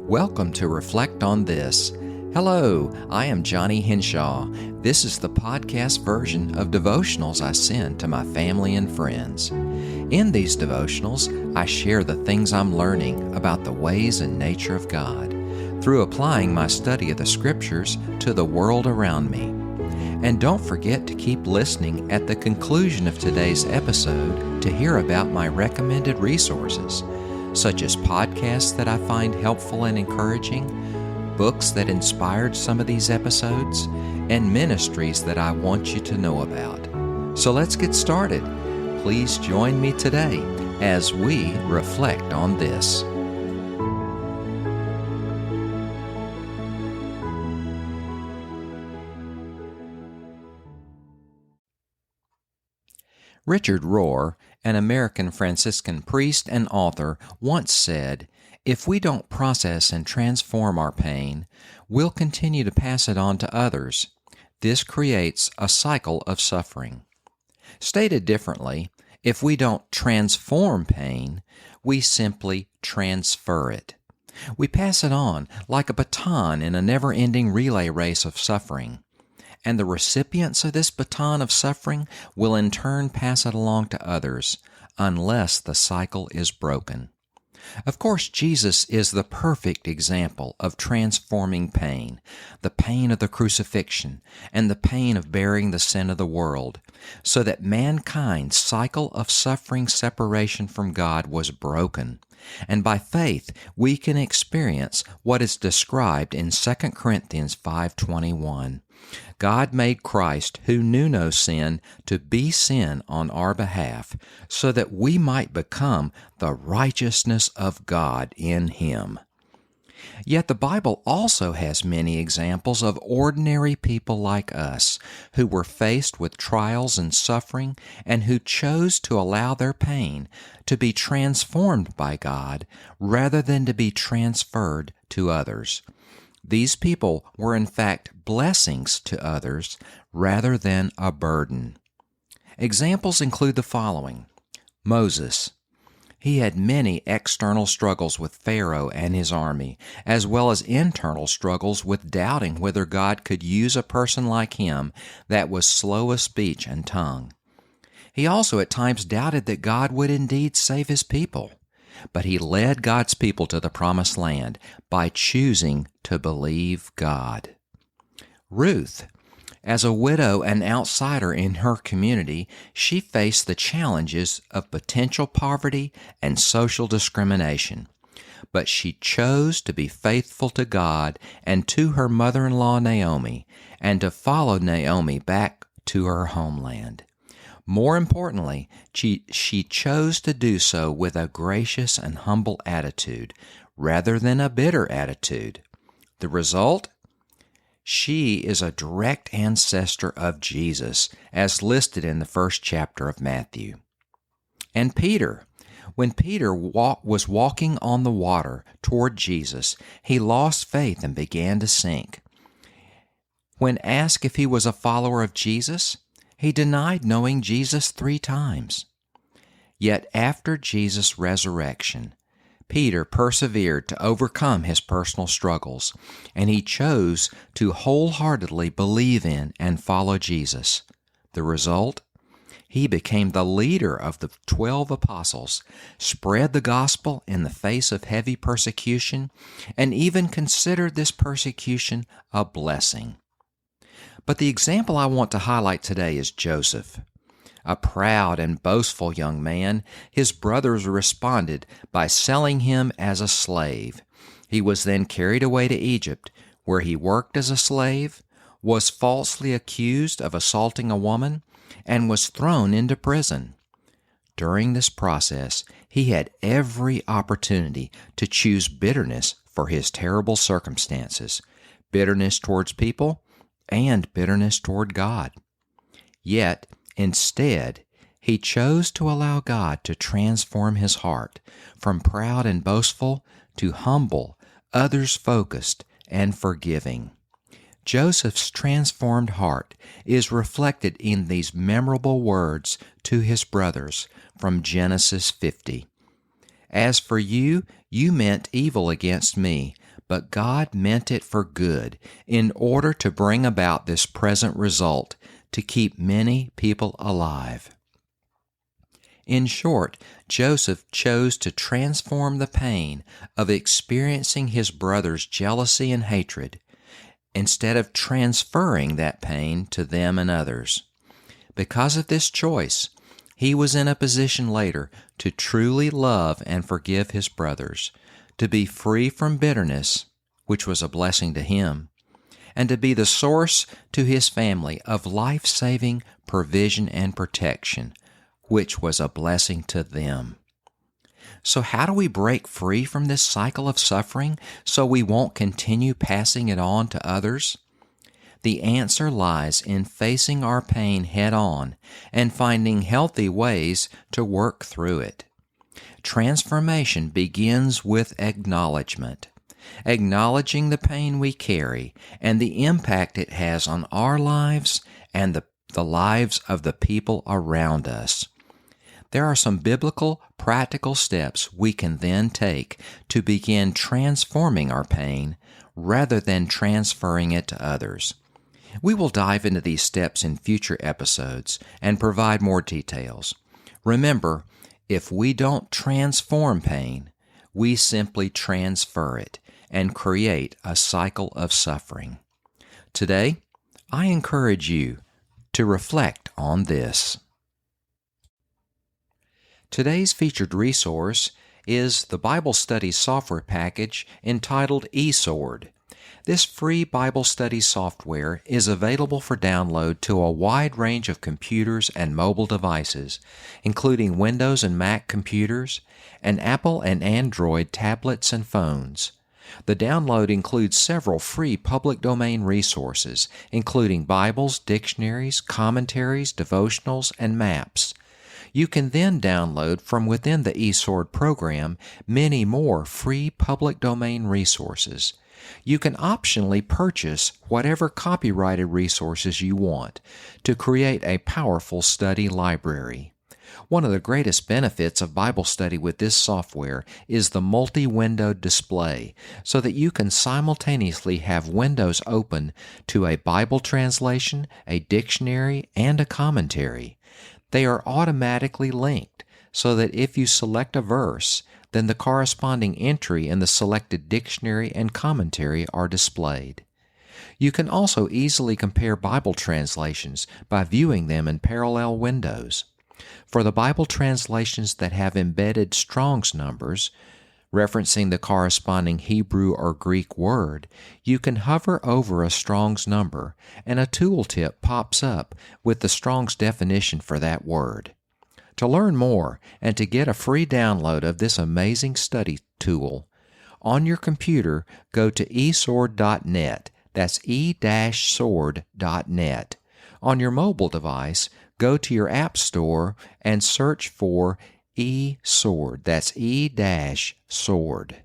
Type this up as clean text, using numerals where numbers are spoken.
Welcome to Reflect on This. Hello, I am Johnny Henshaw. This is the podcast version of devotionals I send to my family and friends. In these devotionals, I share the things I'm learning about the ways and nature of God through applying my study of the Scriptures to the world around me. And don't forget to keep listening at the conclusion of today's episode to hear about my recommended resources, such as podcasts that I find helpful and encouraging, books that inspired some of these episodes, and ministries that I want you to know about. So let's get started. Please join me today as we reflect on this. Richard Rohr, an American Franciscan priest and author, once said, "If we don't process and transform our pain, we'll continue to pass it on to others. This creates a cycle of suffering." Stated differently, if we don't transform pain, we simply transfer it. We pass it on like a baton in a never-ending relay race of suffering. And the recipients of this baton of suffering will in turn pass it along to others, unless the cycle is broken. Of course, Jesus is the perfect example of transforming pain, the pain of the crucifixion, and the pain of bearing the sin of the world, so that mankind's cycle of suffering separation from God was broken. And by faith, we can experience what is described in 2 Corinthians 5:21. God made Christ, who knew no sin, to be sin on our behalf, so that we might become the righteousness of God in Him. Yet the Bible also has many examples of ordinary people like us who were faced with trials and suffering and who chose to allow their pain to be transformed by God rather than to be transferred to others. These people were in fact blessings to others rather than a burden. Examples include the following. Moses. He had many external struggles with Pharaoh and his army, as well as internal struggles with doubting whether God could use a person like him that was slow of speech and tongue. He also at times doubted that God would indeed save his people. But he led God's people to the promised land by choosing to believe God. Ruth. As a widow and outsider in her community, she faced the challenges of potential poverty and social discrimination. But she chose to be faithful to God and to her mother-in-law Naomi, and to follow Naomi back to her homeland. More importantly, she chose to do so with a gracious and humble attitude, rather than a bitter attitude. The result? She is a direct ancestor of Jesus, as listed in the first chapter of Matthew. And Peter. When Peter was walking on the water toward Jesus, he lost faith and began to sink. When asked if he was a follower of Jesus, he denied knowing Jesus 3 times. Yet after Jesus' resurrection, Peter persevered to overcome his personal struggles, and he chose to wholeheartedly believe in and follow Jesus. The result? He became the leader of the 12 apostles, spread the gospel in the face of heavy persecution, and even considered this persecution a blessing. But the example I want to highlight today is Joseph. A proud and boastful young man, his brothers responded by selling him as a slave. He was then carried away to Egypt, where he worked as a slave, was falsely accused of assaulting a woman, and was thrown into prison. During this process, he had every opportunity to choose bitterness for his terrible circumstances, bitterness towards people, and bitterness toward God. Yet, instead, he chose to allow God to transform his heart from proud and boastful to humble, others-focused, and forgiving. Joseph's transformed heart is reflected in these memorable words to his brothers from Genesis 50. "As for you, you meant evil against me, but God meant it for good in order to bring about this present result, to keep many people alive. In short, Joseph chose to transform the pain of experiencing his brother's jealousy and hatred, instead of transferring that pain to them and others. Because of this choice, he was in a position later to truly love and forgive his brothers, to be free from bitterness, which was a blessing to him, and to be the source to his family of life-saving provision and protection, which was a blessing to them. So how do we break free from this cycle of suffering so we won't continue passing it on to others? The answer lies in facing our pain head on and finding healthy ways to work through it. Transformation begins with acknowledgement, acknowledging the pain we carry and the impact it has on our lives and the lives of the people around us. There are some biblical, practical steps we can then take to begin transforming our pain rather than transferring it to others. We will dive into these steps in future episodes and provide more details. Remember, if we don't transform pain, we simply transfer it and create a cycle of suffering. Today, I encourage you to reflect on this. Today's featured resource is the Bible Study software package entitled eSword. This free Bible study software is available for download to a wide range of computers and mobile devices, including Windows and Mac computers, and Apple and Android tablets and phones. The download includes several free public domain resources, including Bibles, dictionaries, commentaries, devotionals, and maps. You can then download from within the eSword program many more free public domain resources. You can optionally purchase whatever copyrighted resources you want to create a powerful study library. One of the greatest benefits of Bible study with this software is the multi-windowed display, so that you can simultaneously have windows open to a Bible translation, a dictionary, and a commentary. They are automatically linked, so that if you select a verse, then the corresponding entry in the selected dictionary and commentary are displayed. You can also easily compare Bible translations by viewing them in parallel windows. For the Bible translations that have embedded Strong's numbers, referencing the corresponding Hebrew or Greek word, you can hover over a Strong's number and a tooltip pops up with the Strong's definition for that word. To learn more and to get a free download of this amazing study tool, on your computer go to esword.net, that's e-sword.net. On your mobile device, go to your App Store and search for eSword, that's e-sword.